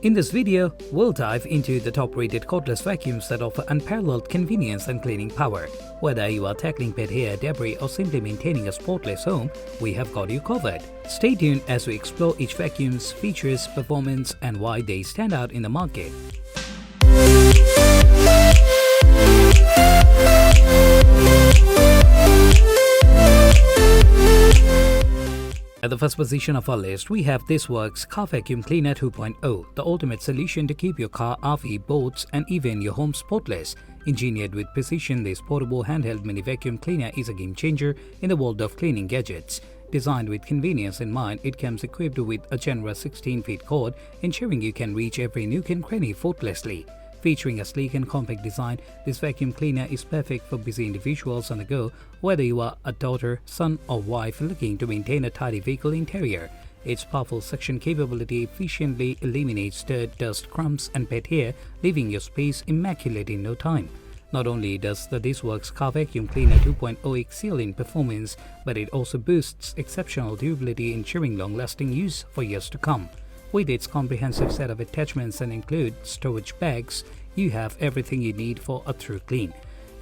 In this video, we'll dive into the top-rated cordless vacuums that offer unparalleled convenience and cleaning power. Whether you are tackling pet hair, debris, or simply maintaining a spotless home, we have got you covered. Stay tuned as we explore each vacuum's features, performance, and why they stand out in the market. At the first position of our list, we have ThisWorx Car Vacuum Cleaner 2.0, the ultimate solution to keep your car, RV, boats, and even your home spotless. Engineered with precision, this portable handheld mini vacuum cleaner is a game changer in the world of cleaning gadgets. Designed with convenience in mind, it comes equipped with a generous 16-feet cord, ensuring you can reach every nook and cranny effortlessly. Featuring a sleek and compact design, this vacuum cleaner is perfect for busy individuals on the go, whether you are a daughter, son, or wife looking to maintain a tidy vehicle interior. Its powerful suction capability efficiently eliminates dirt, dust, crumbs, and pet hair, leaving your space immaculate in no time. Not only does the ThisWorx Car Vacuum Cleaner 2.0 excel in performance, but it also boasts exceptional durability, ensuring long-lasting use for years to come. With its comprehensive set of attachments and include storage bags, you have everything you need for a true clean.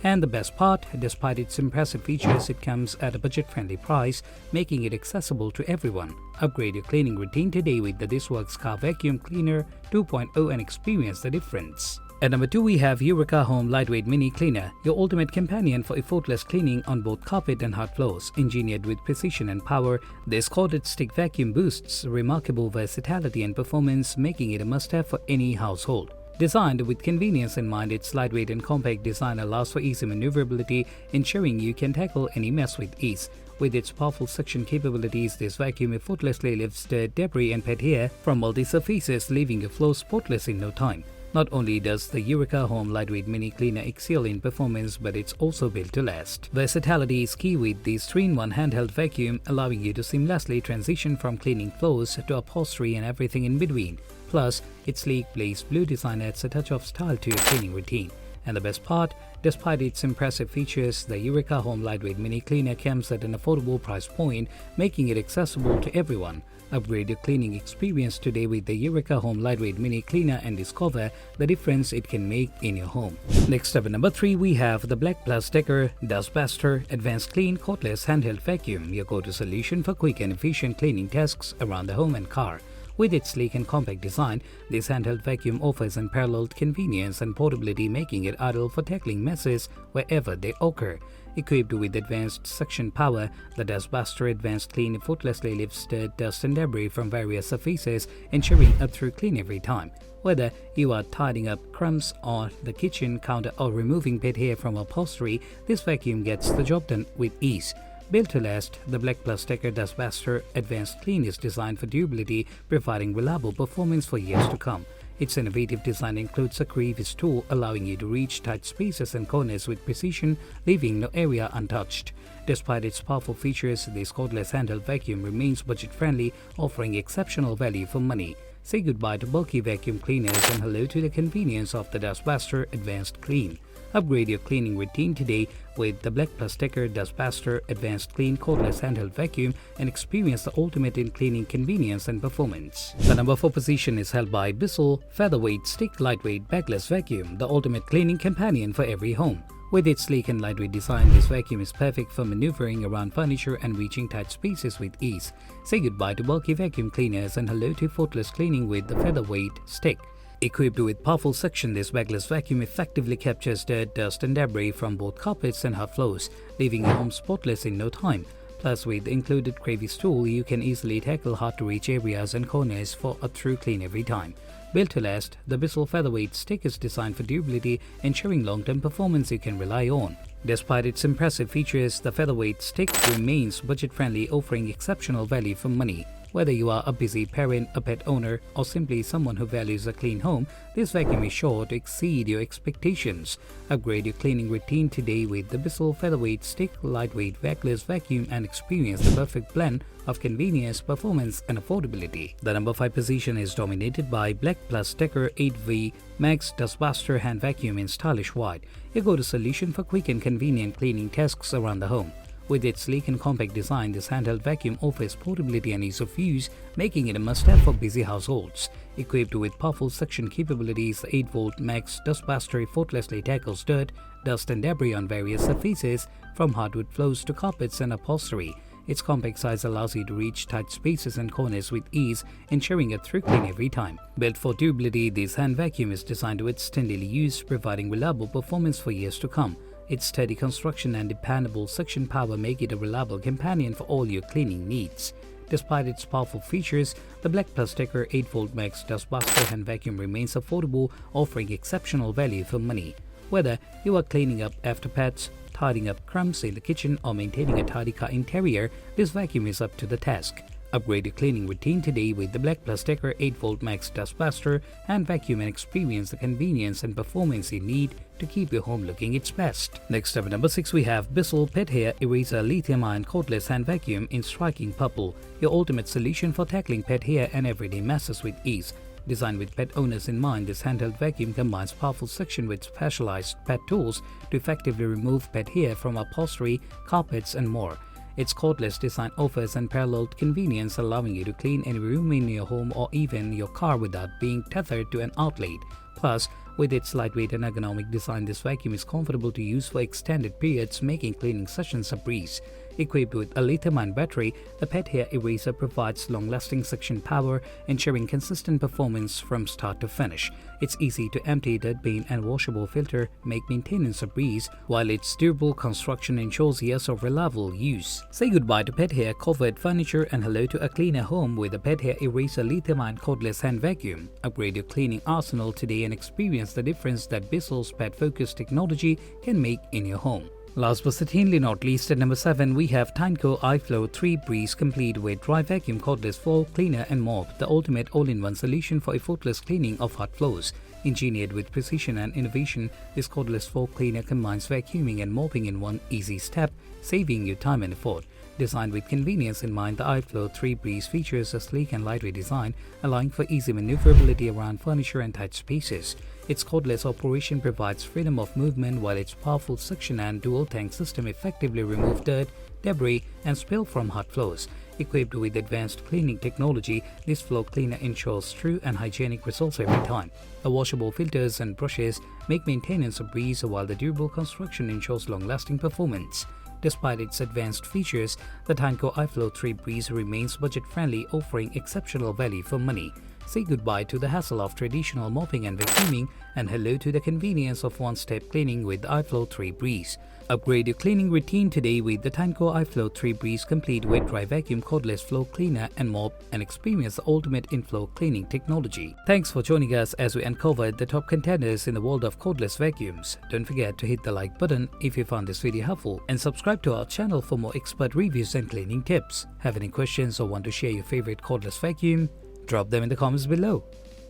And the best part, despite its impressive features, it comes at a budget-friendly price, making it accessible to everyone. Upgrade your cleaning routine today with the ThisWorx Car Vacuum Cleaner 2.0 and experience the difference. At number 2, we have Eureka Home Lightweight Mini Cleaner, your ultimate companion for effortless cleaning on both carpet and hard floors. Engineered with precision and power, this corded stick vacuum boasts remarkable versatility and performance, making it a must-have for any household. Designed with convenience in mind, its lightweight and compact design allows for easy maneuverability, ensuring you can tackle any mess with ease. With its powerful suction capabilities, this vacuum effortlessly lifts dirt, debris, and pet hair from multi-surfaces, leaving your floor spotless in no time. Not only does the Eureka Home Lightweight Mini Cleaner excel in performance, but it's also built to last. Versatility is key with this 3-in-1 handheld vacuum, allowing you to seamlessly transition from cleaning floors to upholstery and everything in between. Plus, its sleek blaze blue design adds a touch of style to your cleaning routine. And the best part, despite its impressive features, the Eureka Home Lightweight Mini Cleaner comes at an affordable price point, making it accessible to everyone. Upgrade your cleaning experience today with the Eureka Home Lightweight Mini Cleaner and discover the difference it can make in your home. Next up at number 3, we have the Black+Decker Dustbuster AdvancedClean Cordless Handheld Vacuum, your go-to solution for quick and efficient cleaning tasks around the home and car. With its sleek and compact design, this handheld vacuum offers unparalleled convenience and portability, making it ideal for tackling messes wherever they occur. Equipped with advanced suction power, the Dustbuster AdvancedClean effortlessly lifts dirt, dust, and debris from various surfaces, ensuring a true clean every time. Whether you are tidying up crumbs on the kitchen counter or removing pet hair from upholstery, this vacuum gets the job done with ease. Built to last, the Black+Decker Dustbuster AdvancedClean is designed for durability, providing reliable performance for years to come. Its innovative design includes a crevice tool, allowing you to reach tight spaces and corners with precision, leaving no area untouched. Despite its powerful features, this cordless handheld vacuum remains budget-friendly, offering exceptional value for money. Say goodbye to bulky vacuum cleaners and hello to the convenience of the Dustbuster AdvancedClean. Upgrade your cleaning routine today with the Black+Decker Dustbuster AdvancedClean Cordless Handheld Vacuum and experience the ultimate in cleaning convenience and performance. The number 4 position is held by Bissell Featherweight Stick Lightweight Bagless Vacuum, the ultimate cleaning companion for every home. With its sleek and lightweight design, this vacuum is perfect for maneuvering around furniture and reaching tight spaces with ease. Say goodbye to bulky vacuum cleaners and hello to effortless cleaning with the Featherweight Stick. Equipped with powerful suction, this Bagless vacuum effectively captures dirt, dust, and debris from both carpets and hard floors, leaving your home spotless in no time. Plus, with the included crevice tool, you can easily tackle hard-to-reach areas and corners for a true clean every time. Built to last, the Bissell Featherweight Stick is designed for durability, ensuring long-term performance you can rely on. Despite its impressive features, the Featherweight Stick remains budget-friendly, offering exceptional value for money. Whether you are a busy parent, a pet owner, or simply someone who values a clean home, this vacuum is sure to exceed your expectations. Upgrade your cleaning routine today with the Bissell Featherweight Stick Lightweight Bagless Vacuum and experience the perfect blend of convenience, performance, and affordability. The number 5 position is dominated by Black+Decker 8V Max Dustbuster Hand Vacuum in stylish white, your go-to solution for quick and convenient cleaning tasks around the home. With its sleek and compact design, this handheld vacuum offers portability and ease of use, making it a must-have for busy households. Equipped with powerful suction capabilities, the 8-volt max Dustbuster effortlessly tackles dirt, dust and debris on various surfaces, from hardwood floors to carpets and upholstery. Its compact size allows you to reach tight spaces and corners with ease, ensuring a thorough clean every time. Built for durability, this hand vacuum is designed to withstand daily use, providing reliable performance for years to come. Its sturdy construction and dependable suction power make it a reliable companion for all your cleaning needs. Despite its powerful features, the Black+Decker 8-volt max Dustbuster hand vacuum remains affordable, offering exceptional value for money. Whether you are cleaning up after pets, tidying up crumbs in the kitchen, or maintaining a tidy car interior, this vacuum is up to the task. Upgrade your cleaning routine today with the Black+Decker 8-volt max Dustbuster hand vacuum and experience the convenience and performance you need to keep your home looking its best. Next up at number 6, we have Bissell Pet Hair Eraser Lithium-ion Cordless Hand Vacuum in striking purple, your ultimate solution for tackling pet hair and everyday messes with ease. Designed with pet owners in mind, this handheld vacuum combines powerful suction with specialized pet tools to effectively remove pet hair from upholstery, carpets, and more. Its cordless design offers unparalleled convenience, allowing you to clean any room in your home or even your car without being tethered to an outlet. Plus, with its lightweight and ergonomic design, this vacuum is comfortable to use for extended periods, making cleaning sessions a breeze. Equipped with a lithium-ion battery, the pet hair eraser provides long-lasting suction power, ensuring consistent performance from start to finish. Its easy-to-empty dirt bin and washable filter make maintenance a breeze, while its durable construction ensures years of reliable use. Say goodbye to pet hair covered furniture and hello to a cleaner home with the Pet Hair Eraser Lithium-ion Cordless Hand Vacuum. Upgrade your cleaning arsenal today and experience the difference that Bissell's pet-focused technology can make in your home. Last but certainly not least, at number 7, we have Tineco iFLOOR 3 Breeze, complete with dry vacuum, cordless floor cleaner and mop, the ultimate all-in-one solution for effortless cleaning of hot floors. Engineered with precision and innovation, this cordless floor cleaner combines vacuuming and mopping in one easy step, saving you time and effort. Designed with convenience in mind, the iFLOOR 3 Breeze features a sleek and lightweight design, allowing for easy maneuverability around furniture and tight spaces. Its cordless operation provides freedom of movement, while its powerful suction and dual-tank system effectively remove dirt, debris, and spill from hot floors. Equipped with advanced cleaning technology, this floor cleaner ensures true and hygienic results every time. The washable filters and brushes make maintenance a breeze, while the durable construction ensures long-lasting performance. Despite its advanced features, the Tineco iFLOOR 3 Breeze remains budget-friendly, offering exceptional value for money. Say goodbye to the hassle of traditional mopping and vacuuming and hello to the convenience of one-step cleaning with the iFLOOR 3 Breeze. Upgrade your cleaning routine today with the Tineco iFLOOR 3 Breeze, complete with dry vacuum, cordless floor cleaner and mop, and experience the ultimate in-floor cleaning technology. Thanks for joining us as we uncovered the top contenders in the world of cordless vacuums. Don't forget to hit the like button if you found this video helpful, and subscribe to our channel for more expert reviews and cleaning tips. Have any questions or want to share your favorite cordless vacuum? Drop them in the comments below.